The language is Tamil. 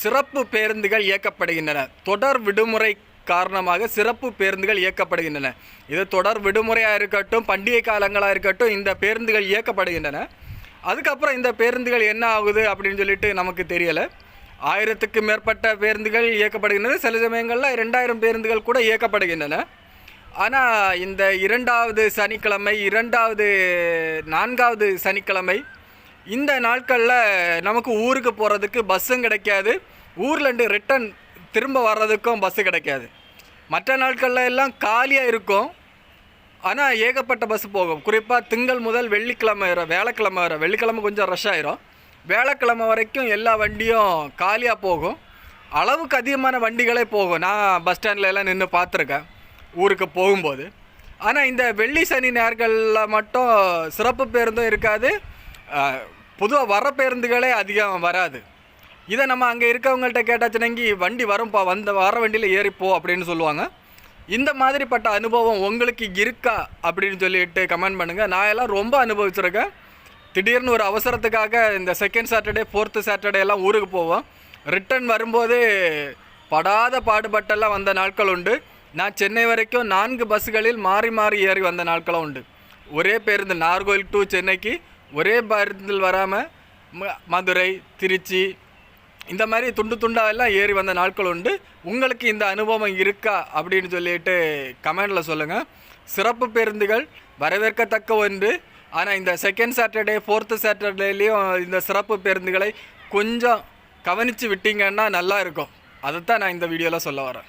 சிறப்பு பேருந்துகள் இயக்கப்படுகின்றன. தொடர் விடுமுறை காரணமாக சிறப்பு பேருந்துகள் இயக்கப்படுகின்றன. இது தொடர் விடுமுறையாக இருக்கட்டும், பண்டிகை காலங்களாக இருக்கட்டும், இந்த பேருந்துகள் இயக்கப்படுகின்றன. அதுக்கப்புறம் இந்த பேருந்துகள் என்ன ஆகுது அப்படின்னு சொல்லிட்டு நமக்கு தெரியலை. 1000க்கு மேற்பட்ட பேருந்துகள் இயக்கப்படுகின்றன. சில சமயங்களில் 2000 பேருந்துகள் கூட இயக்கப்படுகின்றன. ஆனால் இந்த 2வது சனிக்கிழமை, 4வது சனிக்கிழமை இந்த நாட்களில் நமக்கு ஊருக்கு போகிறதுக்கு பஸ்ஸும் கிடைக்காது. ஊர்லேருந்து ரிட்டன் திரும்ப வர்றதுக்கும் பஸ்ஸு கிடைக்காது. மற்ற நாட்களில் எல்லாம் காலியாக இருக்கும். ஆனால் ஏகப்பட்ட பஸ் போகும். குறிப்பாக திங்கள் முதல் வெள்ளிக்கிழமை வர, வேலைக்கிழமை வர, வெள்ளிக்கிழமை கொஞ்சம் ரஷ் ஆயிரும். வேலைக்கிழமை வரைக்கும் எல்லா வண்டியும் காலியாக போகும். அளவுக்கு அதிகமான வண்டிகளே போகும். நான் பஸ் ஸ்டாண்டில் எல்லாம் நின்று பார்த்துருக்கேன் ஊருக்கு போகும்போது. ஆனால் இந்த வெள்ளி சனி நாட்களில் மட்டும் சிறப்பு பேருந்தும் இருக்காது. பொதுவாக வர பேருந்துகளே அதிகம் வராது. இதை நம்ம அங்கே இருக்கவங்கள்ட்ட கேட்டாச்சுனங்கி வண்டி வரும்ப்பா, வர வண்டியில் ஏறிப்போ அப்படின்னு சொல்லுவாங்க. இந்த மாதிரிப்பட்ட அனுபவம் உங்களுக்கு இருக்கா அப்படின்னு சொல்லிட்டு கமெண்ட் பண்ணுங்கள். நான் எல்லாம் ரொம்ப அனுபவிச்சிருக்கேன். திடீர்னு ஒரு அவசரத்துக்காக இந்த 2nd சாட்டர்டே 4th சாட்டர்டே எல்லாம் ஊருக்கு போவோம். ரிட்டன் வரும்போது படாத பாடுபட்டெல்லாம் வந்த நாட்கள் உண்டு. நான் சென்னை வரைக்கும் 4 பஸ்ஸுகளில் மாறி மாறி ஏறி வந்த நாட்களும் உண்டு. ஒரே பேருந்து நாகர்கோவில் டு சென்னைக்கு ஒரே பேருந்தில் வராமல் மதுரை, திருச்சி இந்த மாதிரி துண்டாவெல்லாம் ஏறி வந்த நாட்கள் உண்டு. உங்களுக்கு இந்த அனுபவம் இருக்கா அப்படின்னு சொல்லிட்டு கமெண்டில் சொல்லுங்கள். சிறப்பு பேருந்துகள் வரவேற்கத்தக்க ஒன்று. ஆனால் இந்த 2nd சாட்டர்டே 4th சாட்டர்டேலேயும் இந்த சிறப்பு பேருந்துகளை கொஞ்சம் கவனித்து விட்டீங்கன்னா நல்லா இருக்கும். அதைத்தான் நான் இந்த வீடியோவில் சொல்ல வரேன்.